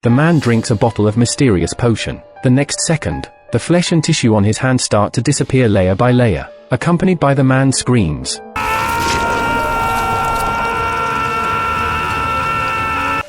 The man drinks a bottle of mysterious potion. The next second, the flesh and tissue on his hand start to disappear layer by layer, accompanied by the man's screams.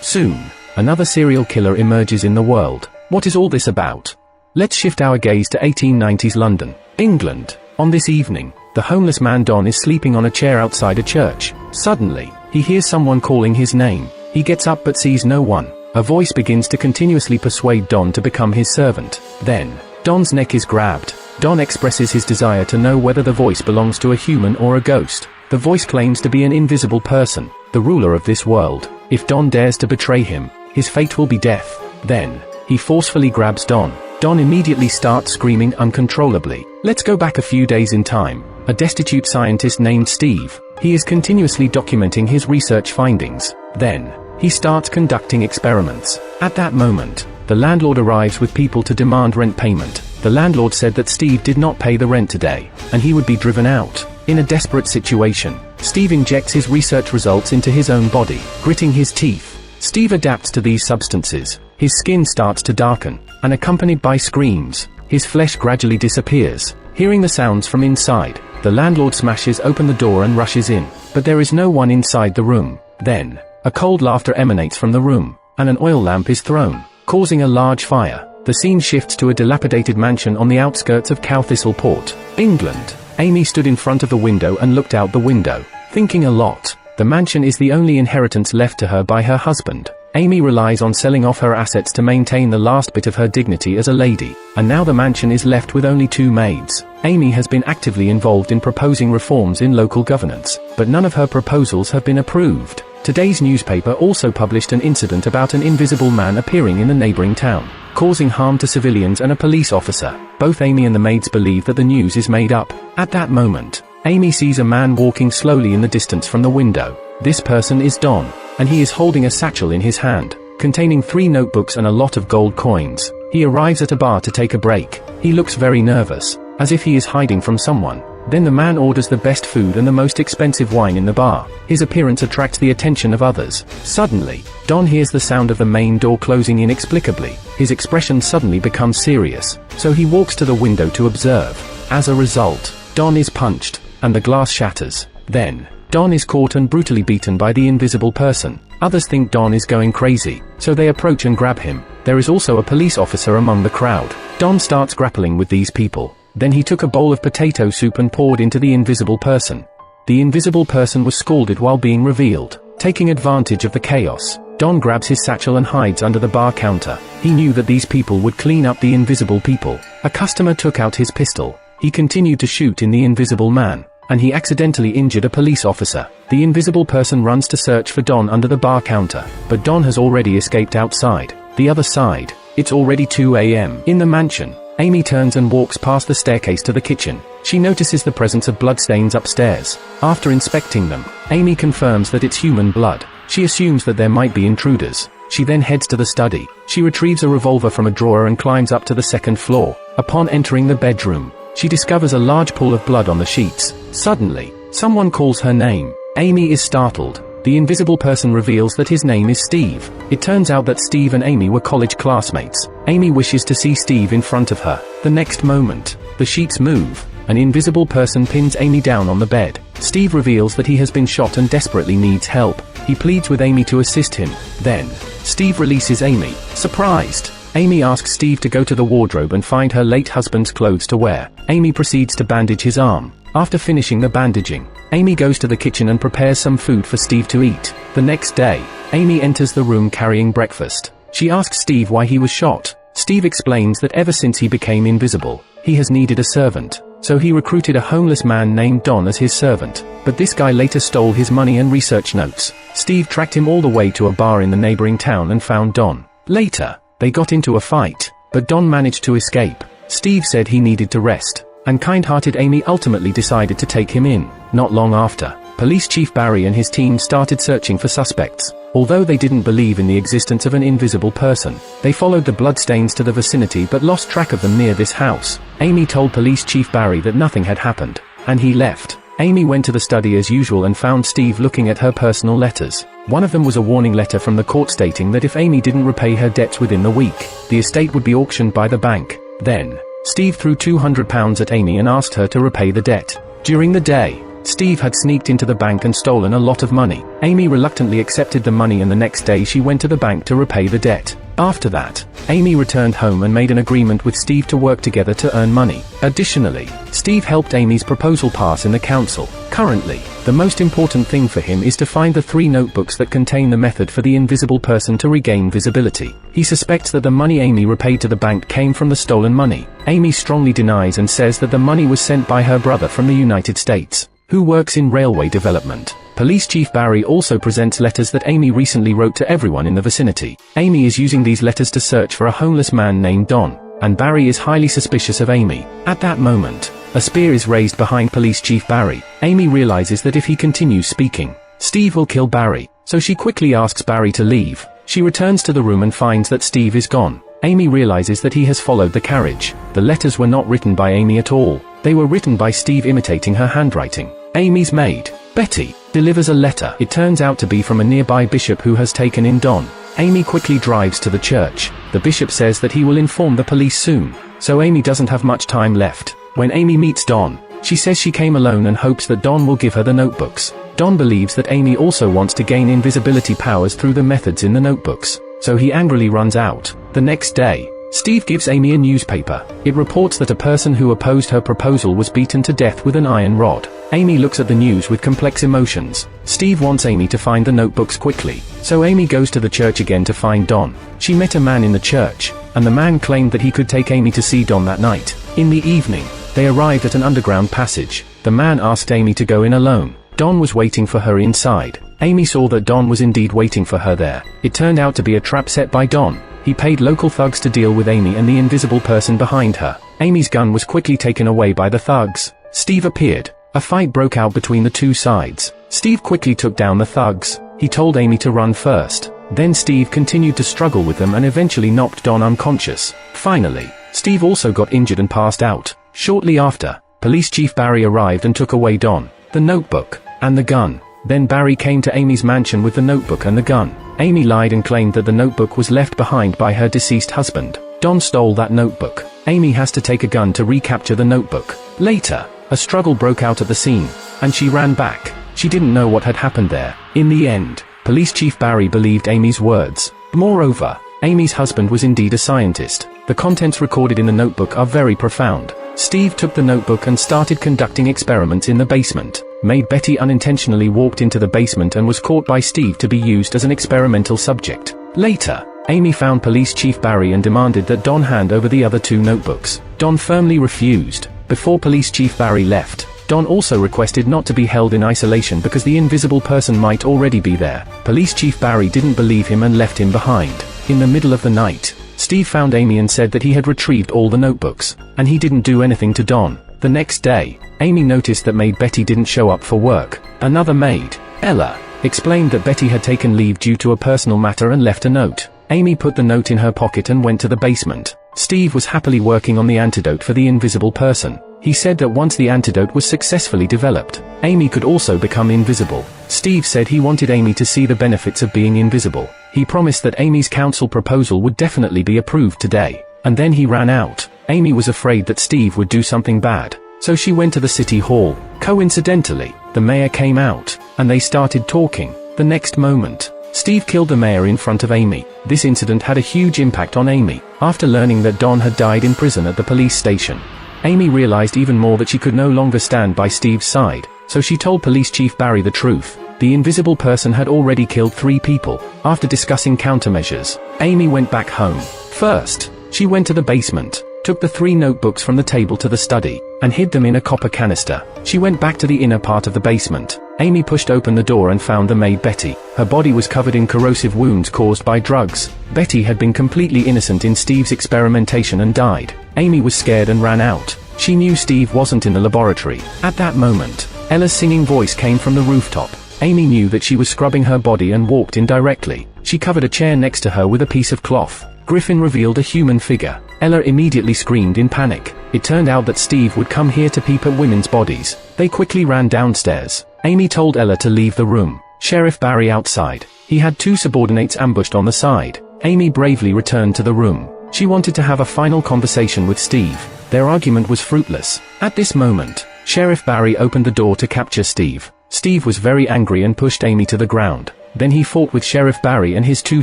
Soon, another serial killer emerges in the world. What is all this about? Let's shift our gaze to 1890s London, England. On this evening, the homeless man Don is sleeping on a chair outside a church. Suddenly, he hears someone calling his name. He gets up but sees no one. A voice begins to continuously persuade Don to become his servant. Then, Don's neck is grabbed. Don expresses his desire to know whether the voice belongs to a human or a ghost. The voice claims to be an invisible person, the ruler of this world. If Don dares to betray him, his fate will be death. Then, he forcefully grabs Don. Don immediately starts screaming uncontrollably. Let's go back a few days in time. A destitute scientist named Steve. He is continuously documenting his research findings. Then, he starts conducting experiments. At that moment, the landlord arrives with people to demand rent payment. The landlord said that Steve did not pay the rent today, and he would be driven out. In a desperate situation, Steve injects his research results into his own body, gritting his teeth. Steve adapts to these substances. His skin starts to darken, and accompanied by screams, his flesh gradually disappears. Hearing the sounds from inside, the landlord smashes open the door and rushes in, but there is no one inside the room. Then, a cold laughter emanates from the room, and an oil lamp is thrown, causing a large fire. The scene shifts to a dilapidated mansion on the outskirts of Cowthistle Port, England. Amy stood in front of the window and looked out the window, thinking a lot. The mansion is the only inheritance left to her by her husband. Amy relies on selling off her assets to maintain the last bit of her dignity as a lady, and now the mansion is left with only 2 maids. Amy has been actively involved in proposing reforms in local governance, but none of her proposals have been approved. Today's newspaper also published an incident about an invisible man appearing in the neighboring town, causing harm to civilians and a police officer. Both Amy and the maids believe that the news is made up. At that moment, Amy sees a man walking slowly in the distance from the window. This person is Don, and he is holding a satchel in his hand, containing 3 notebooks and a lot of gold coins. He arrives at a bar to take a break. He looks very nervous, as if he is hiding from someone. Then the man orders the best food and the most expensive wine in the bar. His appearance attracts the attention of others. Suddenly, Don hears the sound of the main door closing inexplicably. His expression suddenly becomes serious, so he walks to the window to observe. As a result, Don is punched, and the glass shatters. Then, Don is caught and brutally beaten by the invisible person. Others think Don is going crazy, so they approach and grab him. There is also a police officer among the crowd. Don starts grappling with these people. Then he took a bowl of potato soup and poured into the invisible person. The invisible person was scalded while being revealed. Taking advantage of the chaos, Don grabs his satchel and hides under the bar counter. He knew that these people would clean up the invisible people. A customer took out his pistol. He continued to shoot in the invisible man, and he accidentally injured a police officer. The invisible person runs to search for Don under the bar counter, but Don has already escaped outside. The other side, it's already 2 a.m. In the mansion, Amy turns and walks past the staircase to the kitchen. She notices the presence of bloodstains upstairs. After inspecting them, Amy confirms that it's human blood. She assumes that there might be intruders. She then heads to the study. She retrieves a revolver from a drawer and climbs up to the 2nd floor. Upon entering the bedroom, she discovers a large pool of blood on the sheets. Suddenly, someone calls her name. Amy is startled. The invisible person reveals that his name is Steve. It turns out that Steve and Amy were college classmates. Amy wishes to see Steve in front of her. The next moment, the sheets move. An invisible person pins Amy down on the bed. Steve reveals that he has been shot and desperately needs help. He pleads with Amy to assist him. Then, Steve releases Amy. Surprised, Amy asks Steve to go to the wardrobe and find her late husband's clothes to wear. Amy proceeds to bandage his arm. After finishing the bandaging, Amy goes to the kitchen and prepares some food for Steve to eat. The next day, Amy enters the room carrying breakfast. She asks Steve why he was shot. Steve explains that ever since he became invisible, he has needed a servant. So he recruited a homeless man named Don as his servant. But this guy later stole his money and research notes. Steve tracked him all the way to a bar in the neighboring town and found Don. Later, they got into a fight, but Don managed to escape. Steve said he needed to rest, and kind-hearted Amy ultimately decided to take him in. Not long after, Police Chief Barry and his team started searching for suspects. Although they didn't believe in the existence of an invisible person, they followed the bloodstains to the vicinity but lost track of them near this house. Amy told Police Chief Barry that nothing had happened, and he left. Amy went to the study as usual and found Steve looking at her personal letters. One of them was a warning letter from the court stating that if Amy didn't repay her debts within the week, the estate would be auctioned by the bank. Then, Steve threw £200 at Amy and asked her to repay the debt. During the day, Steve had sneaked into the bank and stolen a lot of money. Amy reluctantly accepted the money and the next day she went to the bank to repay the debt. After that, Amy returned home and made an agreement with Steve to work together to earn money. Additionally, Steve helped Amy's proposal pass in the council. Currently, the most important thing for him is to find the 3 notebooks that contain the method for the invisible person to regain visibility. He suspects that the money Amy repaid to the bank came from the stolen money. Amy strongly denies and says that the money was sent by her brother from the United States, who works in railway development. Police Chief Barry also presents letters that Amy recently wrote to everyone in the vicinity. Amy is using these letters to search for a homeless man named Don, and Barry is highly suspicious of Amy. At that moment, a spear is raised behind Police Chief Barry. Amy realizes that if he continues speaking, Steve will kill Barry, so she quickly asks Barry to leave. She returns to the room and finds that Steve is gone. Amy realizes that he has followed the carriage. The letters were not written by Amy at all. They were written by Steve imitating her handwriting. Amy's maid, Betty, delivers a letter. It turns out to be from a nearby bishop who has taken in Don. Amy quickly drives to the church. The bishop says that he will inform the police soon, so Amy doesn't have much time left. When Amy meets Don, she says she came alone and hopes that Don will give her the notebooks. Don believes that Amy also wants to gain invisibility powers through the methods in the notebooks, so he angrily runs out. The next day, Steve gives Amy a newspaper. It reports that a person who opposed her proposal was beaten to death with an iron rod. Amy looks at the news with complex emotions. Steve wants Amy to find the notebooks quickly, so Amy goes to the church again to find Don. She met a man in the church, and the man claimed that he could take Amy to see Don that night. In the evening, they arrived at an underground passage. The man asked Amy to go in alone. Don was waiting for her inside. Amy saw that Don was indeed waiting for her there. It turned out to be a trap set by Don. He paid local thugs to deal with Amy and the invisible person behind her. Amy's gun was quickly taken away by the thugs. Steve appeared. A fight broke out between the two sides. Steve quickly took down the thugs. He told Amy to run first. Then Steve continued to struggle with them and eventually knocked Don unconscious. Finally, Steve also got injured and passed out. Shortly after, Police Chief Barry arrived and took away Don, the notebook, and the gun. Then Barry came to Amy's mansion with the notebook and the gun. Amy lied and claimed that the notebook was left behind by her deceased husband. Don stole that notebook. Amy has to take a gun to recapture the notebook. Later, a struggle broke out at the scene, and she ran back. She didn't know what had happened there. In the end, Police Chief Barry believed Amy's words. Moreover, Amy's husband was indeed a scientist. The contents recorded in the notebook are very profound. Steve took the notebook and started conducting experiments in the basement. Maid Betty unintentionally walked into the basement and was caught by Steve to be used as an experimental subject. Later, Amy found Police Chief Barry and demanded that Don hand over the other 2 notebooks. Don firmly refused. Before Police Chief Barry left, Don also requested not to be held in isolation because the invisible person might already be there. Police Chief Barry didn't believe him and left him behind. In the middle of the night, Steve found Amy and said that he had retrieved all the notebooks, and he didn't do anything to Don. The next day, Amy noticed that maid Betty didn't show up for work. Another maid, Ella, explained that Betty had taken leave due to a personal matter and left a note. Amy put the note in her pocket and went to the basement. Steve was happily working on the antidote for the invisible person. He said that once the antidote was successfully developed, Amy could also become invisible. Steve said he wanted Amy to see the benefits of being invisible. He promised that Amy's council proposal would definitely be approved today. And then he ran out. Amy was afraid that Steve would do something bad, so she went to the city hall. Coincidentally, the mayor came out, and they started talking. The next moment, Steve killed the mayor in front of Amy. This incident had a huge impact on Amy. After learning that Don had died in prison at the police station, Amy realized even more that she could no longer stand by Steve's side, so she told Police Chief Barry the truth. The invisible person had already killed 3 people. After discussing countermeasures, Amy went back home. First, she went to the basement, took the 3 notebooks from the table to the study, and hid them in a copper canister. She went back to the inner part of the basement. Amy pushed open the door and found the maid Betty. Her body was covered in corrosive wounds caused by drugs. Betty had been completely innocent in Steve's experimentation and died. Amy was scared and ran out. She knew Steve wasn't in the laboratory. At that moment, Ella's singing voice came from the rooftop. Amy knew that she was scrubbing her body and walked in directly. She covered a chair next to her with a piece of cloth. Griffin revealed a human figure. Ella immediately screamed in panic. It turned out that Steve would come here to peep at women's bodies. They quickly ran downstairs. Amy told Ella to leave the room. Sheriff Barry outside. He had 2 subordinates ambushed on the side. Amy bravely returned to the room. She wanted to have a final conversation with Steve. Their argument was fruitless. At this moment, Sheriff Barry opened the door to capture Steve. Steve was very angry and pushed Amy to the ground. Then he fought with Sheriff Barry and his 2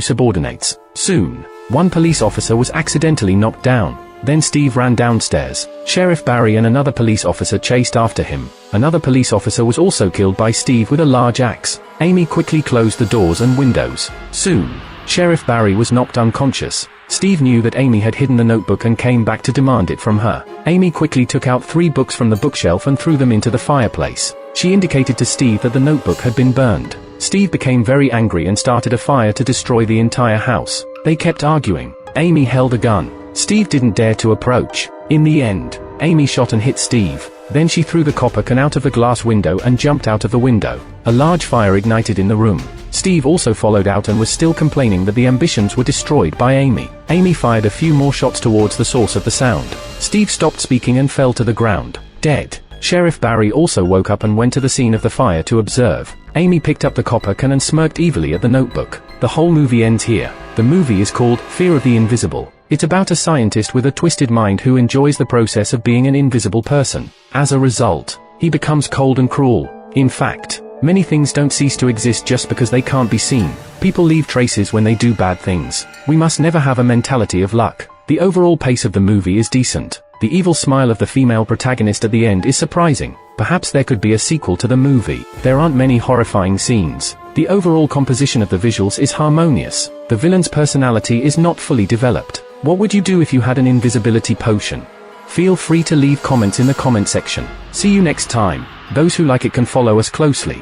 subordinates. Soon, one police officer was accidentally knocked down. Then Steve ran downstairs. Sheriff Barry and another police officer chased after him. Another police officer was also killed by Steve with a large axe. Amy quickly closed the doors and windows. Soon, Sheriff Barry was knocked unconscious. Steve knew that Amy had hidden the notebook and came back to demand it from her. Amy quickly took out 3 books from the bookshelf and threw them into the fireplace. She indicated to Steve that the notebook had been burned. Steve became very angry and started a fire to destroy the entire house. They kept arguing. Amy held a gun. Steve didn't dare to approach. In the end, Amy shot and hit Steve. Then she threw the copper can out of the glass window and jumped out of the window. A large fire ignited in the room. Steve also followed out and was still complaining that the ambitions were destroyed by Amy. Amy fired a few more shots towards the source of the sound. Steve stopped speaking and fell to the ground, dead. Sheriff Barry also woke up and went to the scene of the fire to observe. Amy picked up the copper can and smirked evilly at the notebook. The whole movie ends here. The movie is called Fear of the Invisible. It's about a scientist with a twisted mind who enjoys the process of being an invisible person. As a result, he becomes cold and cruel. In fact, many things don't cease to exist just because they can't be seen. People leave traces when they do bad things. We must never have a mentality of luck. The overall pace of the movie is decent. The evil smile of the female protagonist at the end is surprising. Perhaps there could be a sequel to the movie. There aren't many horrifying scenes. The overall composition of the visuals is harmonious. The villain's personality is not fully developed. What would you do if you had an invisibility potion? Feel free to leave comments in the comment section. See you next time. Those who like it can follow us closely.